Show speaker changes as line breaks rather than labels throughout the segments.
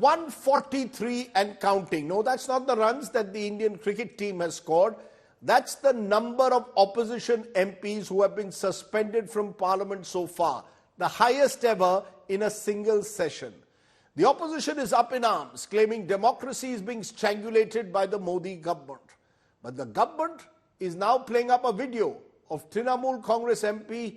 143 and counting. No, that's not the runs that the Indian cricket team has scored. That's the number of opposition MPs who have been suspended from Parliament so far, the highest ever in a single session. The opposition is up in arms, claiming democracy is being strangulated by the Modi government. But the government is now playing up a video of Trinamool Congress MP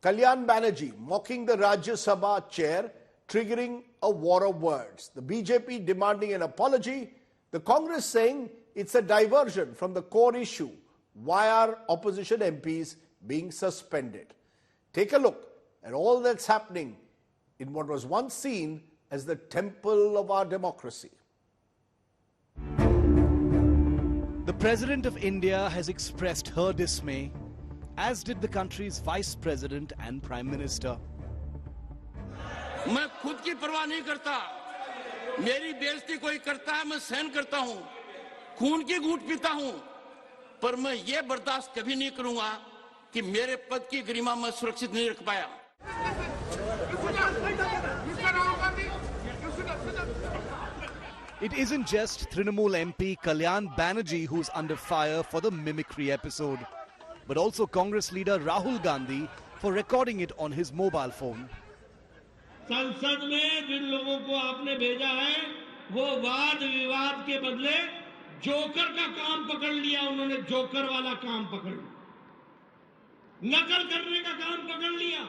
Kalyan Banerjee mocking the Rajya Sabha chair, triggering a war of words. The BJP demanding an apology, the Congress saying it's a diversion from the core issue. Why are opposition MPs being suspended? Take a look at all that's happening in what was once seen as the temple of our democracy.
The President of India has expressed her dismay, as did the country's Vice President and Prime Minister.
मैं खुद की परवाह नहीं करता, मेरी बेइज्जती कोई करता है मैं सहन करता हूं, खून की घूंट पीता हूं, पर मैं ये बर्दाश्त कभी नहीं करूंगा कि मेरे पद की गरिमा मैं सुरक्षित नहीं रख पाया.
It isn't just Trinamool MP Kalyan Banerjee who's under fire for the mimicry episode, but also Congress leader Rahul Gandhi for recording it on his mobile phone.
संसद में जिन लोगों को आपने भेजा है वो वाद विवाद के बदले जोकर का काम पकड़ लिया, उन्होंने जोकर वाला काम पकड़ लिया, नकल करने का काम पकड़ लिया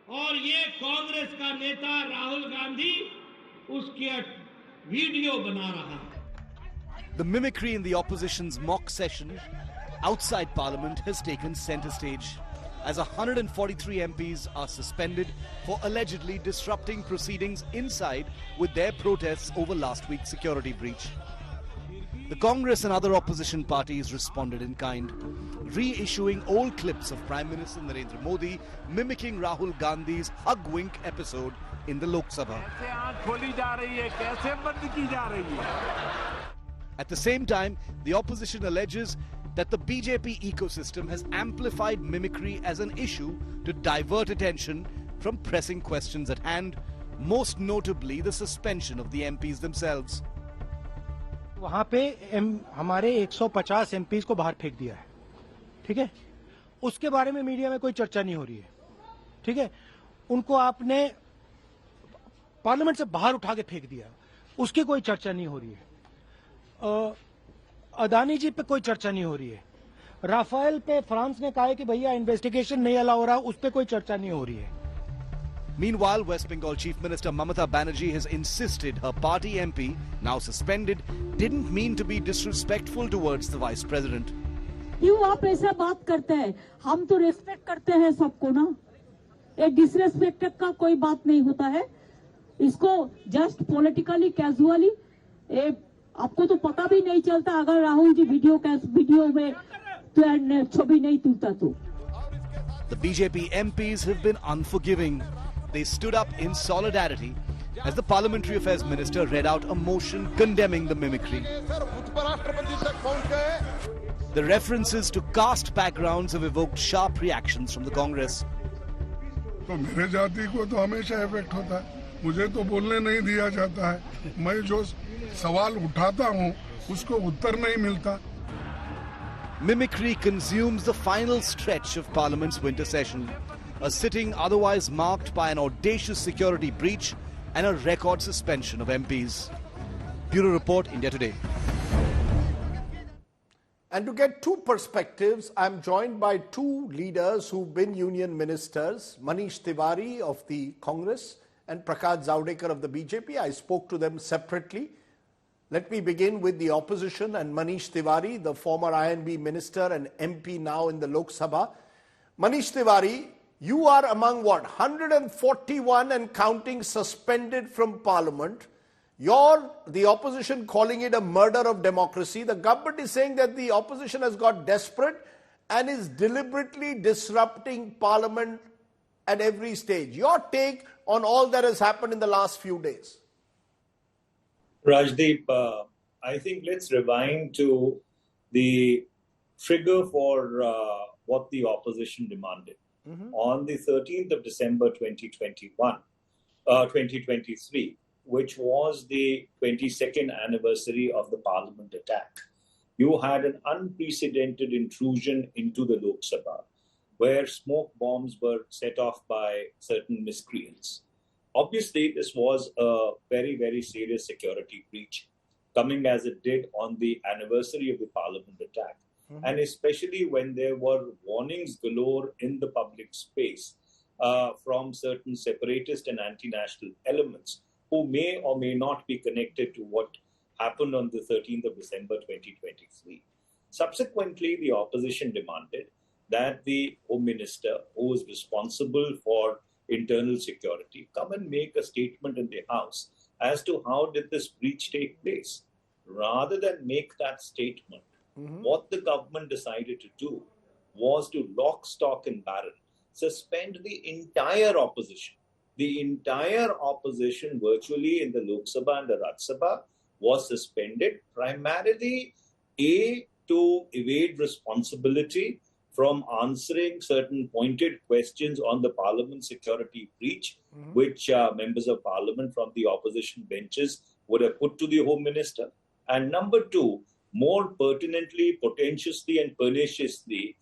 और ये कांग्रेस का नेता राहुल गांधी उसके वीडियो बना रहा है.
The mimicry in the opposition's mock session outside Parliament has taken centre stage, as 143 MPs are suspended for allegedly disrupting proceedings inside with their protests over last week's security breach. The Congress and other opposition parties responded in kind, reissuing old clips of Prime Minister Narendra Modi mimicking Rahul Gandhi's hug-wink episode in the Lok Sabha. At the same time, the opposition alleges that the BJP ecosystem has amplified mimicry as an issue to divert attention from pressing questions at hand, most notably the suspension of the MPs themselves.
वहां पे हमारे 150 MPs को बाहर फेंक दिया है, ठीक है, उसके बारे में मीडिया में कोई चर्चा नहीं हो रही है, ठीक है, उनको आपने पार्लियामेंट से बाहर उठा के फेंक दिया, उसकी कोई चर्चा नहीं हो रही है, अदानी जी पे कोई चर्चा नहीं हो रही है, राफेल पे फ्रांस ने कहा है कि भैया इन्वेस्टिगेशन नहीं अलाउ हो रहा, उस पे कोई चर्चा नहीं हो रही है.
Meanwhile, West Bengal Chief Minister Mamata Banerjee has insisted her party MP, now suspended, didn't mean to be disrespectful towards the Vice President.
क्यों आप ऐसा बात करते हैं? हम तो रेस्पेक्ट करते हैं सबको ना. एक डिसरेस्पेक्ट का कोई बात नहीं होता है. इसको जस्ट पॉलिटिकली कैजुअली, आपको तो पता भी नहीं चलता अगर राहुल जी वीडियो में तो छवि नहीं तुलता तो.
The BJP MPs have been unforgiving. They stood up in solidarity as the Parliamentary Affairs Minister read out a motion condemning the mimicry. The references to caste backgrounds have evoked sharp reactions from the Congress.
तो मेरे जाति को तो हमेशा effect होता है, मुझे तो बोलने नहीं दिया जाता है, मैं जो सवाल उठाता हूँ उसको उत्तर नहीं मिलता.
Mimicry consumes the final stretch of Parliament's winter session, a sitting otherwise marked by an audacious security breach and a record suspension of MPs. Bureau Report, India Today.
And to get two perspectives, I'm joined by two leaders who've been union ministers, Manish Tiwari of the Congress and Prakash Zavadekar of the BJP. I spoke to them separately. Let me begin with the opposition and Manish Tiwari, the former INB minister and MP now in the Lok Sabha. Manish Tiwari, you are among what, 141 and counting suspended from Parliament. You're the opposition calling it a murder of democracy. The government is saying that the opposition has got desperate and is deliberately disrupting Parliament at every stage. Your take on all that has happened in the last few days?
Rajdeep, I think let's rewind to the trigger for what the opposition demanded. On the 13th of December 2023, which was the 22nd anniversary of the Parliament attack, you had an unprecedented intrusion into the Lok Sabha, where smoke bombs were set off by certain miscreants. Obviously, this was a very, very serious security breach, coming as it did on the anniversary of the Parliament attack. And especially when there were warnings galore in the public space from certain separatist and anti-national elements who may or may not be connected to what happened on the 13th of December 2023. Subsequently, the opposition demanded that the Home Minister, who is responsible for internal security, come and make a statement in the House as to how did this breach take place. Rather than make that statement, what the government decided to do was to lock, stock and barrel, suspend the entire opposition. The entire opposition virtually in the Lok Sabha and the Rajya Sabha was suspended primarily to evade responsibility from answering certain pointed questions on the Parliament security breach, which members of Parliament from the opposition benches would have put to the Home Minister. And number two, more pertinently, potentiously and perniciously,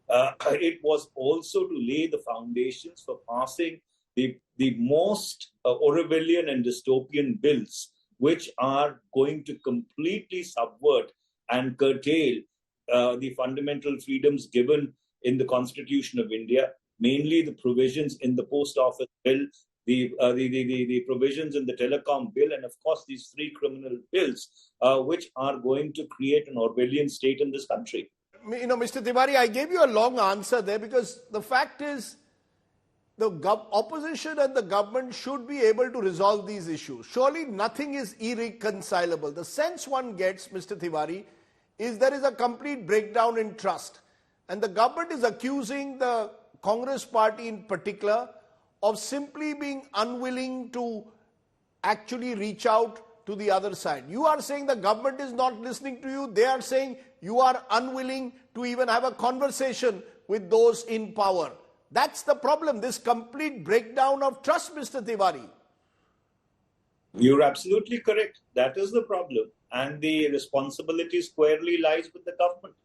it was also to lay the foundations for passing the most Orwellian and dystopian bills, which are going to completely subvert and curtail the fundamental freedoms given in the Constitution of India, mainly the provisions in the Post Office Bill, the provisions in the Telecom Bill, and of course these three criminal bills, which are going to create an Orwellian state in this country.
You know, Mr. Tiwari, I gave you a long answer there because the fact is the opposition and the government should be able to resolve these issues. Surely nothing is irreconcilable. The sense one gets, Mr. Tiwari, is there is a complete breakdown in trust. And the government is accusing the Congress party in particular of simply being unwilling to actually reach out to the other side. You are saying the government is not listening to you. They are saying you are unwilling to even have a conversation with those in power. That's the problem, this complete breakdown of trust, Mr. Tiwari.
You're absolutely correct. That is the problem. And the responsibility squarely lies with the government.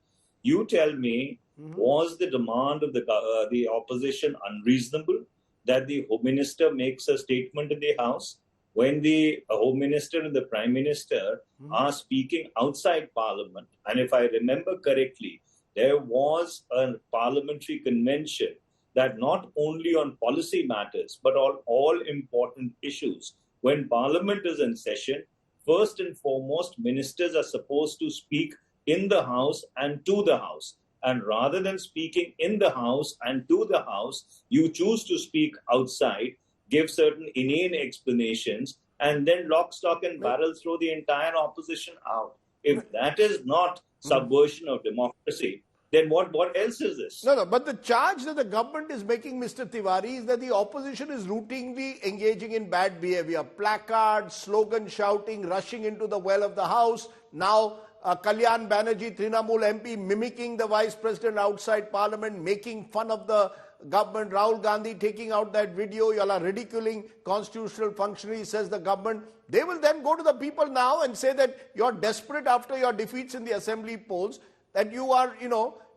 You tell me, was the demand of the opposition unreasonable that the Home Minister makes a statement in the House when the Home Minister and the Prime Minister are speaking outside Parliament? And if I remember correctly, there was a parliamentary convention that not only on policy matters, but on all important issues. When Parliament is in session, first and foremost, ministers are supposed to speak in the House and to the House. And rather than speaking in the House and to the House, you choose to speak outside, give certain inane explanations, and then lock, stock and barrel throw the entire opposition out. If that is not subversion of democracy, then what else is this?
No, but the charge that the government is making, Mr. Tiwari, is that the opposition is routinely engaging in bad behavior. Placards, slogan shouting, rushing into the well of the House. Now, Kalyan Banerjee, Trinamool MP, mimicking the Vice President outside Parliament, making fun of the government. Rahul Gandhi taking out that video. You all are ridiculing constitutional functionaries, says the government. They will then go to the people now and say that you're desperate after your defeats in the assembly polls, that you are,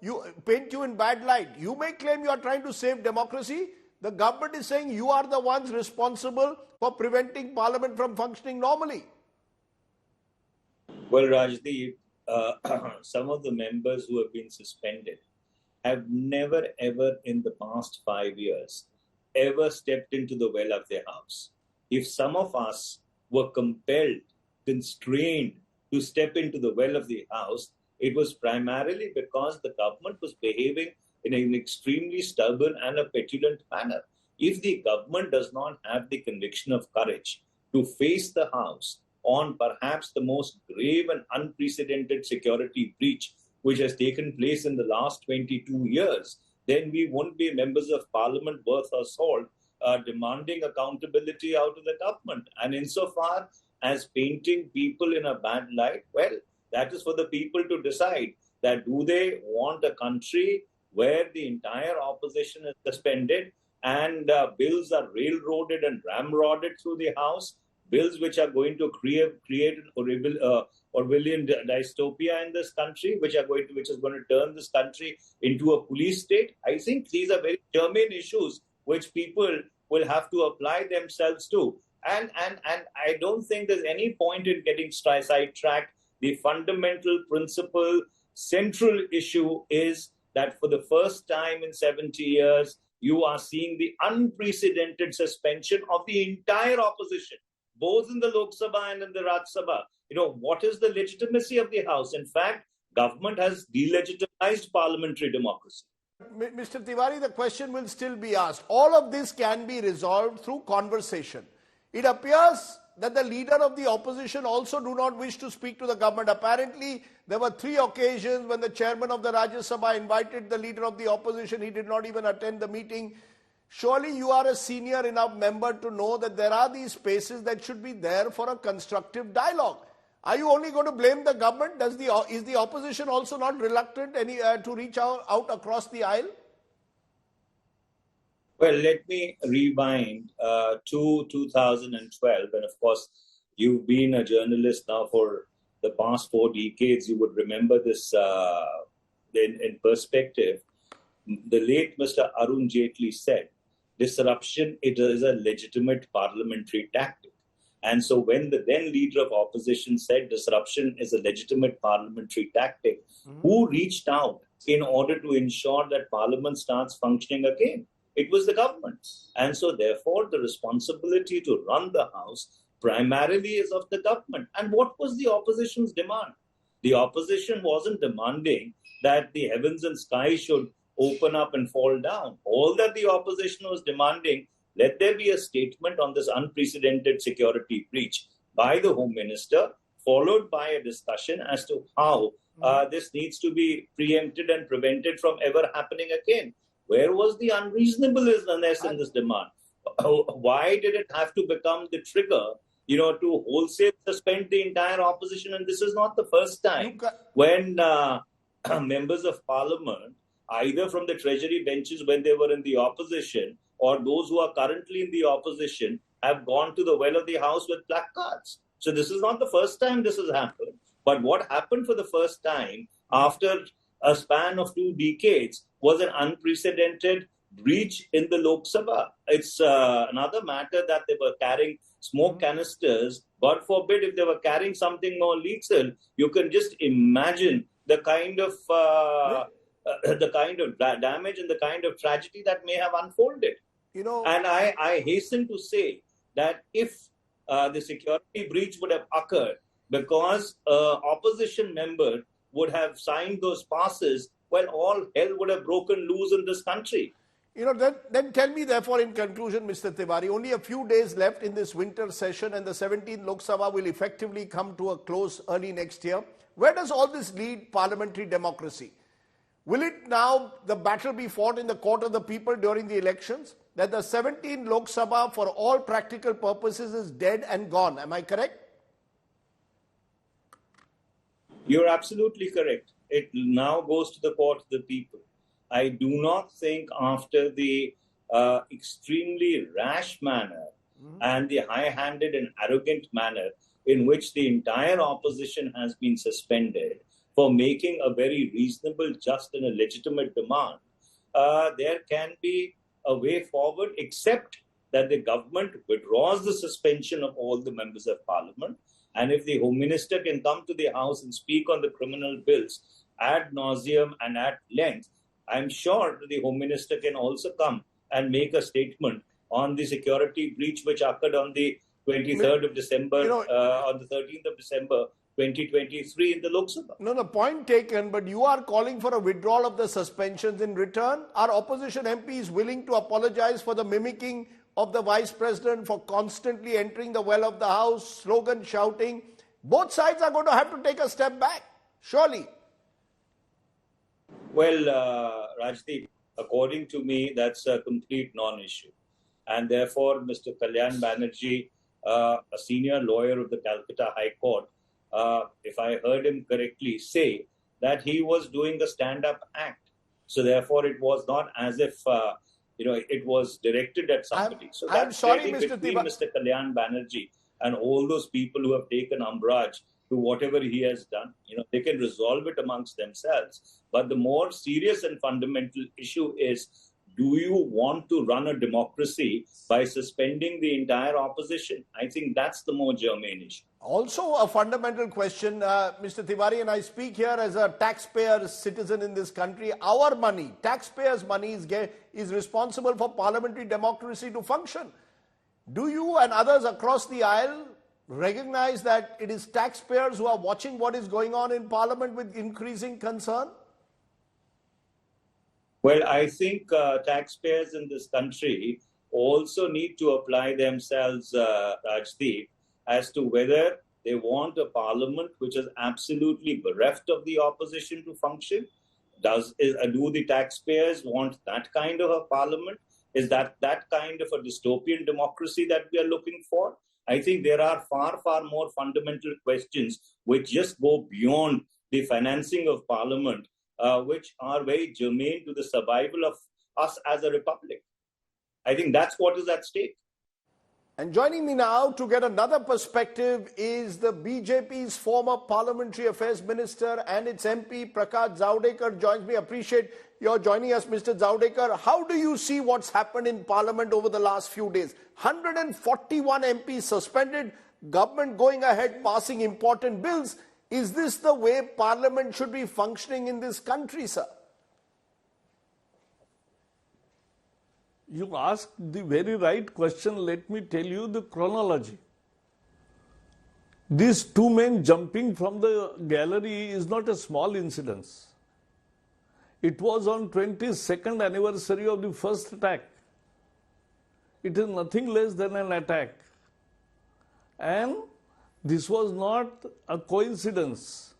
you paint you in bad light. You may claim you are trying to save democracy. The government is saying you are the ones responsible for preventing Parliament from functioning normally.
Well, Rajdeep, some of the members who have been suspended have never, ever in the past 5 years, ever stepped into the well of their House. If some of us were compelled, constrained to step into the well of the House, it was primarily because the government was behaving in an extremely stubborn and a petulant manner. If the government does not have the conviction of courage to face the House on perhaps the most grave and unprecedented security breach which has taken place in the last 22 years, then we won't be members of Parliament worth our salt demanding accountability out of the government. And insofar as painting people in a bad light, well, that is for the people to decide that do they want a country where the entire opposition is suspended and bills are railroaded and ramrodded through the House, bills which are going to create an Orwellian dystopia in this country, which is going to turn this country into a police state. I think these are very germane issues which people will have to apply themselves to. And I don't think there's any point in getting sidetracked. The fundamental principle, central issue is that for the first time in 70 years, you are seeing the unprecedented suspension of the entire opposition, both in the Lok Sabha and in the Rajya Sabha. What is the legitimacy of the House? In fact, government has delegitimized parliamentary democracy.
Mr. Tiwari, the question will still be asked. All of this can be resolved through conversation. It appears that the leader of the opposition also do not wish to speak to the government. Apparently, there were 3 occasions when the chairman of the Rajya Sabha invited the leader of the opposition. He did not even attend the meeting. Surely you are a senior enough member to know that there are these spaces that should be there for a constructive dialogue. Are you only going to blame the government? Is the opposition also not reluctant to reach out across the aisle?
Well, let me rewind to 2012. And of course, you've been a journalist now for the past 4 decades. You would remember this in perspective. The late Mr. Arun Jaitley said, disruption, it is a legitimate parliamentary tactic. And so when the then leader of opposition said disruption is a legitimate parliamentary tactic, who reached out in order to ensure that parliament starts functioning again? It was the government. And so therefore the responsibility to run the House primarily is of the government. And what was the opposition's demand? The opposition wasn't demanding that the heavens and skies should open up and fall down. All that the opposition was demanding, let there be a statement on this unprecedented security breach by the Home Minister, followed by a discussion as to how this needs to be preempted and prevented from ever happening again. Where was the unreasonableness in this demand? Why did it have to become the trigger, to wholesale suspend the entire opposition? And this is not the first time when members of parliament, either from the treasury benches when they were in the opposition, or those who are currently in the opposition, have gone to the well of the House with placards. So this is not the first time this has happened. But what happened for the first time after a span of 2 decades was an unprecedented breach in the Lok Sabha. It's another matter that they were carrying smoke canisters. God forbid if they were carrying something more lethal. You can just imagine the kind of damage and the kind of tragedy that may have unfolded. And I hasten to say that if the security breach would have occurred because opposition member would have signed those passes, well, all hell would have broken loose in this country.
Then tell me, therefore, in conclusion, Mr. Tiwari, only a few days left in this winter session and the 17th Lok Sabha will effectively come to a close early next year. Where does all this lead parliamentary democracy? Will it now, the battle be fought in the court of the people during the elections? That the 17th Lok Sabha, for all practical purposes, is dead and gone. Am I correct?
You're absolutely correct. It now goes to the court of the people. I do not think after the extremely rash manner and the high-handed and arrogant manner in which the entire opposition has been suspended for making a very reasonable, just and a legitimate demand, there can be a way forward except that the government withdraws the suspension of all the members of parliament. And if the Home Minister can come to the House and speak on the criminal bills ad nauseum and at length, I'm sure the Home Minister can also come and make a statement on the security breach which occurred on the 23rd of December, on the 13th of December, 2023 in the Lok Sabha.
No, point taken, but you are calling for a withdrawal of the suspensions. In return, our opposition MP is willing to apologize for the mimicking of the Vice President, for constantly entering the well of the House, slogan shouting. Both sides are going to have to take a step back, surely.
Well, Rajdeep, according to me, that's a complete non-issue. And therefore, Mr. Kalyan Banerjee, a senior lawyer of the Calcutta High Court, if I heard him correctly, say that he was doing a stand-up act. So therefore, it was not as if, it was directed at somebody. So
I'm
that's
sorry,
really
Mr.
between Mr. Kalyan Banerjee and all those people who have taken umbrage to whatever he has done, they can resolve it amongst themselves. But the more serious and fundamental issue is, do you want to run a democracy by suspending the entire opposition? I think that's the more germane issue.
Also a fundamental question, Mr. Tiwari, and I speak here as a taxpayer citizen in this country. Our money, taxpayers' money is responsible for parliamentary democracy to function. Do you and others across the aisle recognize that it is taxpayers who are watching what is going on in Parliament with increasing concern?
Well, I think taxpayers in this country also need to apply themselves, Rajdeep, as to whether they want a parliament which is absolutely bereft of the opposition to function. Do the taxpayers want that kind of a parliament? Is that kind of a dystopian democracy that we are looking for? I think there are far, far more fundamental questions which just go beyond the financing of parliament, which are very germane to the survival of us as a republic. I think that's what is at stake.
And joining me now to get another perspective is the BJP's former Parliamentary Affairs Minister and its MP, Prakash Javadekar, joins me. Appreciate your joining us, Mr. Javadekar. How do you see what's happened in Parliament over the last few days? 141 MPs suspended, government going ahead passing important bills. Is this the way Parliament should be functioning in this country, sir?
You asked the very right question. Let me tell you the chronology. These two men jumping from the gallery is not a small incident. It was on 22nd anniversary of the first attack. It is nothing less than an attack. And this was not a coincidence.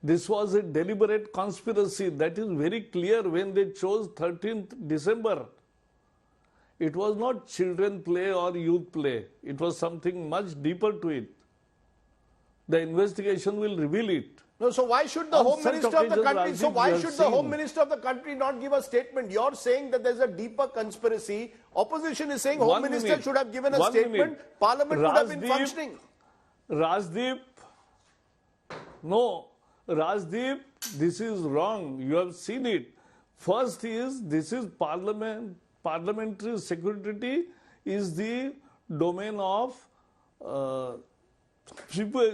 This was a deliberate conspiracy. That is very clear when they chose 13th December. It was not children play or youth play. It was something much deeper to it. The investigation will reveal it.
No, so why should the Home Minister of the country, Home Minister of the country not give a statement? You're saying that there's a deeper conspiracy. Opposition is saying Home Minister should have given a statement. Parliament would have been functioning.
Rajdeep, this is wrong. You have seen it. First this is parliamentary security is the domain of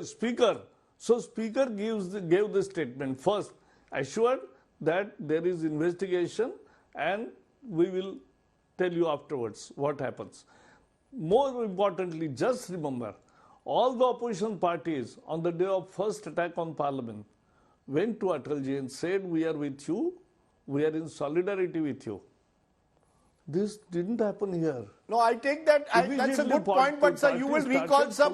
Speaker. So Speaker gave the statement first, assured that there is investigation and we will tell you afterwards what happens. More importantly, just remember, all the opposition parties on the day of first attack on Parliament went to Atalji and said, we are with you, we are in solidarity with you. This didn't happen here.
No, I take that. That's a good point, but sir, you will recall, sir,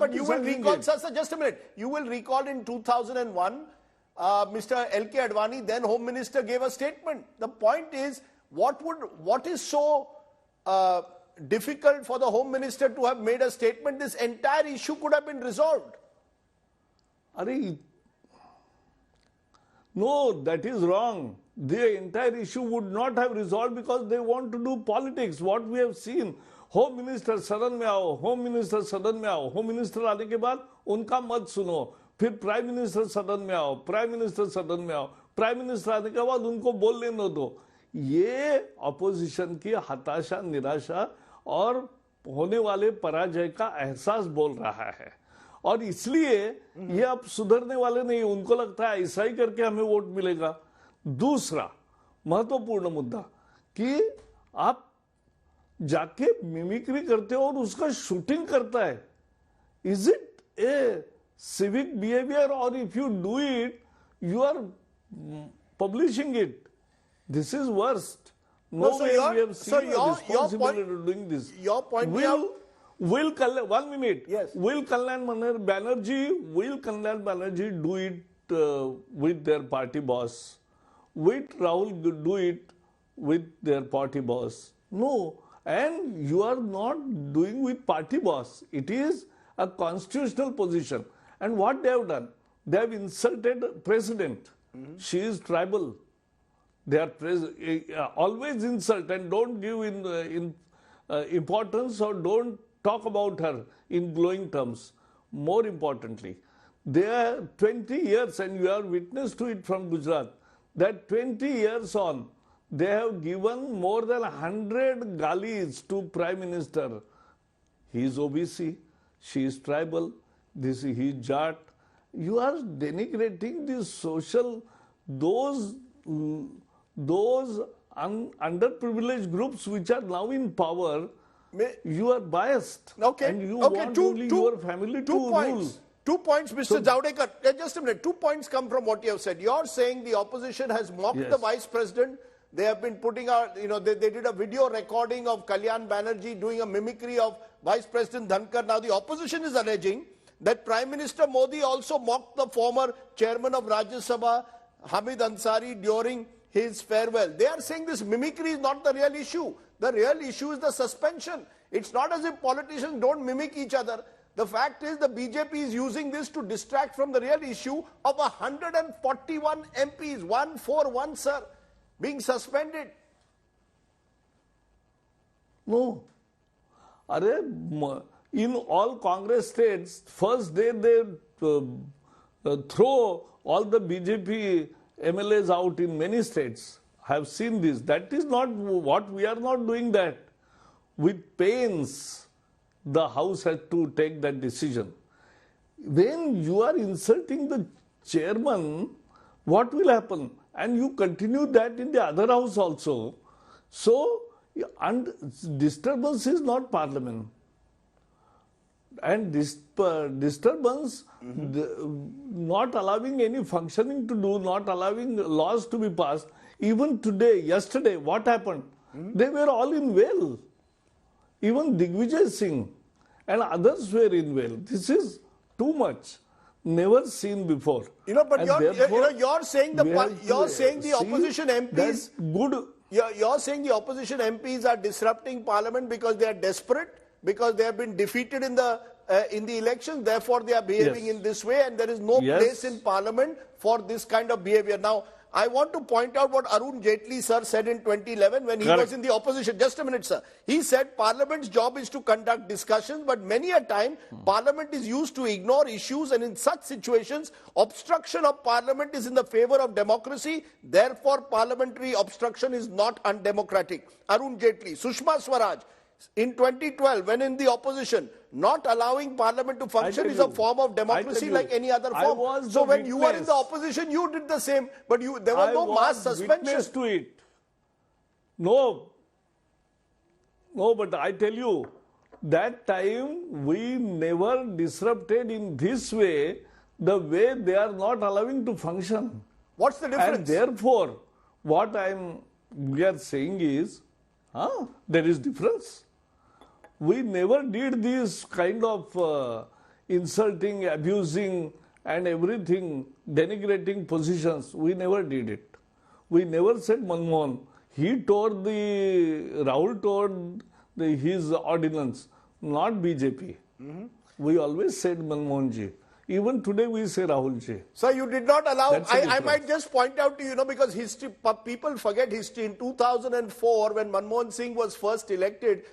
just a minute. You will recall in 2001, Mr. L.K. Advani, then Home Minister, gave a statement. The point is, what is so difficult for the Home Minister to have made a statement? This entire issue could have been resolved.
No, that is wrong. The entire issue would not have resolved because they want to do politics. What we have seen, Home Minister सदन में आओ, Home Minister सदन में आओ, Home Minister आने के बाद उनका मत सुनो, फिर Prime Minister सदन में आओ, Prime Minister सदन में आओ, Prime Minister आने के बाद उनको बोलने न दो. ये opposition की हताशा, निराशा और होने वाले पराजय का एहसास बोल रहा है. और इसलिए ये अब सुधरने वाले नहीं. उनको लगता है ऐसा ही करके हमें वोट मिलेगा. दूसरा महत्वपूर्ण मुद्दा कि आप जाके मिमिक्री करते हो और उसका शूटिंग करता है. Is it A civic behavior, or if you do it, you are publishing it? This is worst. No way we have seen a responsibility of doing this.
Your point
Will one minute.
Yes.
Will Kalyan Banerjee do it with their party boss? Will Rahul do it with their party boss? No. And you are not doing with party boss. It is a constitutional position. And what they have done? They have insulted president. She is tribal. They are always insult and don't give importance or don't talk about her in glowing terms. More importantly, they are 20 years, and you are witness to it from Gujarat, that 20 years on, they have given more than 100 galis to Prime Minister. He is OBC, she is tribal, he is Jat. You are denigrating the social, those underprivileged groups which are now in power. You are biased.
Okay.
And you want only your family to rule.
2 points, Mr. Javadekar. Just a minute. 2 points come from what you have said. You're saying the opposition has mocked the Vice President. They have been putting out, they did a video recording of Kalyan Banerjee doing a mimicry of Vice President Dhankar. Now the opposition is alleging that Prime Minister Modi also mocked the former chairman of Rajya Sabha, Hamid Ansari, during his farewell. They are saying this mimicry is not the real issue. The real issue is the suspension. It's not as if politicians don't mimic each other. The fact is the BJP is using this to distract from the real issue of 141 MPs, 141, sir, being suspended.
No. In all Congress states, first day they throw all the BJP MLAs out in many states. I have seen this. That is not what we are not doing that. With pains, the House has to take that decision. When you are insulting the chairman, what will happen? And you continue that in the other House also. So, and disturbance is not parliament. And disturbance, not allowing any functioning to do, not allowing laws to be passed. Even today, yesterday, what happened? They were all in jail. Even Digvijay Singh and others were in jail. This is too much. Never seen before.
But you're saying the opposition MPs
good.
You're saying the opposition MPs are disrupting parliament because they are desperate, because they have been defeated in the election, therefore they are behaving in this way, and there is no place in parliament for this kind of behavior. Now, I want to point out what Arun Jaitley sir said in 2011 when he was in the opposition. Just a minute, sir. He said Parliament's job is to conduct discussions, but many a time Parliament is used to ignore issues, and in such situations, obstruction of Parliament is in the favor of democracy. Therefore, parliamentary obstruction is not undemocratic. Arun Jaitley. Sushma Swaraj. In 2012, when in the opposition, not allowing parliament to function is a form of democracy like any other form. So when you were in the opposition, you did the same, but there was no mass suspension.
To it. No, but I tell you, that time we never disrupted in this way, the way they are not allowing to function.
What's the difference?
And therefore, what we are saying is, there is difference. We never did this kind of insulting, abusing and everything, denigrating positions. We never did it. We never said Manmohan. Rahul tore his ordinance, not BJP. We always said Manmohan ji. Even today we say Rahul ji.
So you did not allow, I might just point out to you, because history, people forget history. In 2004, when Manmohan Singh was first elected,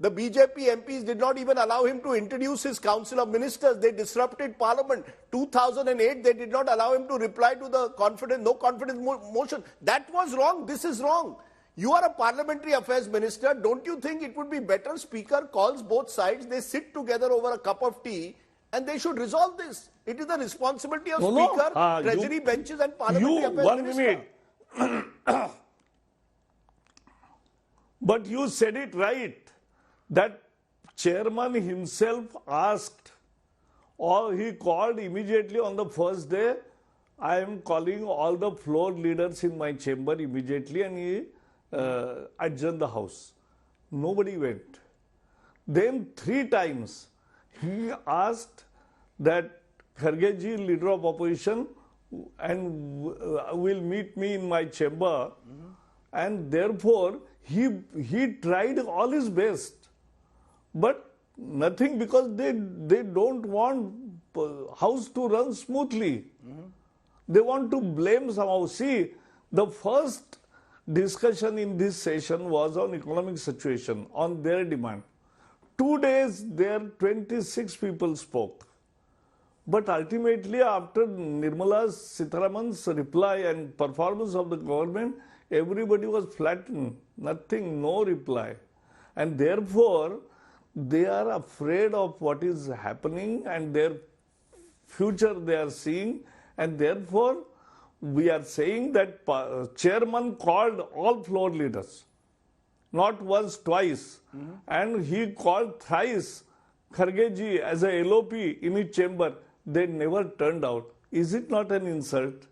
the BJP MPs did not even allow him to introduce his Council of Ministers. They disrupted Parliament. 2008, they did not allow him to reply to the no confidence motion. That was wrong. This is wrong. You are a parliamentary affairs minister. Don't you think it would be better Speaker calls both sides, they sit together over a cup of tea, and they should resolve this? It is the responsibility of Speaker, Treasury benches and Parliamentary Affairs Minister.
1 minute. But you said it right, that chairman himself asked, or he called immediately on the first day, I am calling all the floor leaders in my chamber immediately, and he adjourned the house. Nobody went. Then 3 times he asked that Kharge ji, leader of opposition, and will meet me in my chamber, and therefore he tried all his best, but nothing, because they don't want house to run smoothly. They want to blame somehow. See, the first discussion in this session was on economic situation, on their demand. 2 days there 26 people spoke. But ultimately, after Nirmala Sitharaman's reply and performance of the government, everybody was flattened. Nothing, no reply. And therefore, they are afraid of what is happening and their future they are seeing. And therefore, we are saying that chairman called all floor leaders, not once, twice. And he called thrice Kharge ji as a LOP in his chamber. They never turned out. Is it not an insult?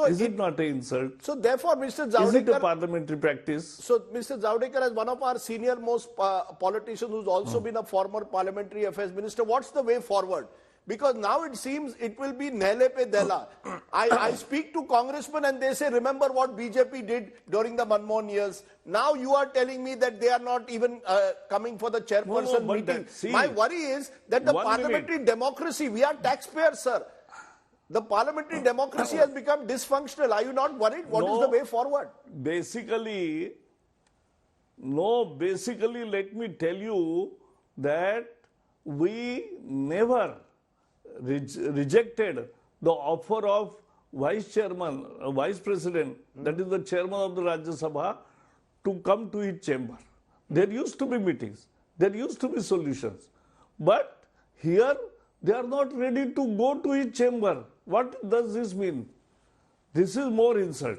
Is it not an insult?
So therefore, Mr. Javadekar...
Is it a parliamentary practice?
So Mr. Javadekar, as one of our senior most politicians who's also been a former parliamentary affairs minister, what's the way forward? Because now it seems it will be Nele pe Dela. I speak to congressmen and they say, remember what BJP did during the Manmohan years. Now you are telling me that they are not even coming for the chairperson meeting. My worry is that the parliamentary democracy, we are taxpayers, sir. The parliamentary democracy has become dysfunctional. Are you not worried? What is the way forward?
Basically, let me tell you that we never rejected the offer of vice president, that is the chairman of the Rajya Sabha, to come to his chamber. There used to be meetings, there used to be solutions. But here, they are not ready to go to his chamber. What does this mean? This is more insult.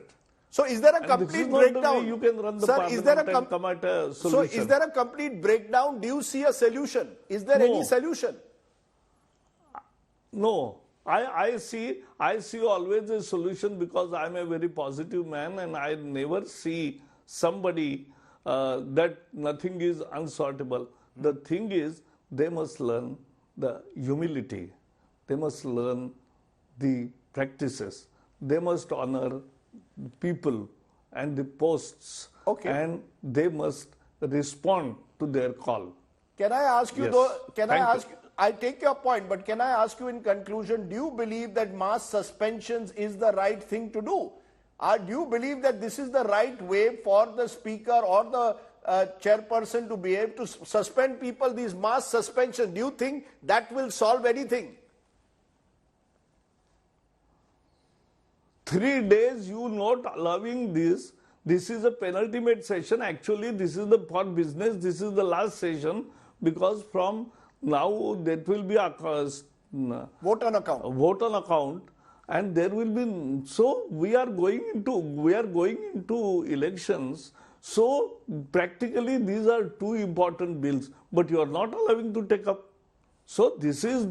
So is there a complete breakdown?
You can run the
Sir,
parliament and come at a solution.
So is there a complete breakdown? Do you see a solution? Is there any solution?
No. I see always a solution because I am a very positive man and I never see somebody that nothing is unsortable. The thing is, they must learn the humility. They must learn the practices. They must honor people and the posts.
Okay.
And they must respond to their call.
Can I ask you
Yes.
I take your point, but can I ask you in conclusion, do you believe that mass suspensions is the right thing to do? Or do you believe that this is the right way for the speaker or the chairperson to be able to suspend people, these mass suspensions? Do you think that will solve anything?
3 days you not allowing this. This is a penultimate session. Actually, this is for business. This is the last session because from now there will be a
vote on account.
And there will be, so we are going into elections. So practically these are two important bills, but you are not allowing to take up. So this is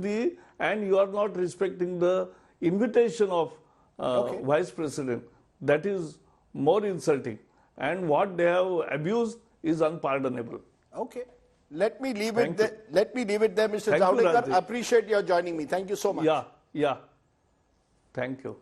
and you are not respecting the invitation of vice president. That is more insulting. And what they have abused is unpardonable.
Okay. Let me leave it there. Mr. Javadekar. Appreciate your joining me. Thank you so much.
Yeah. Thank you.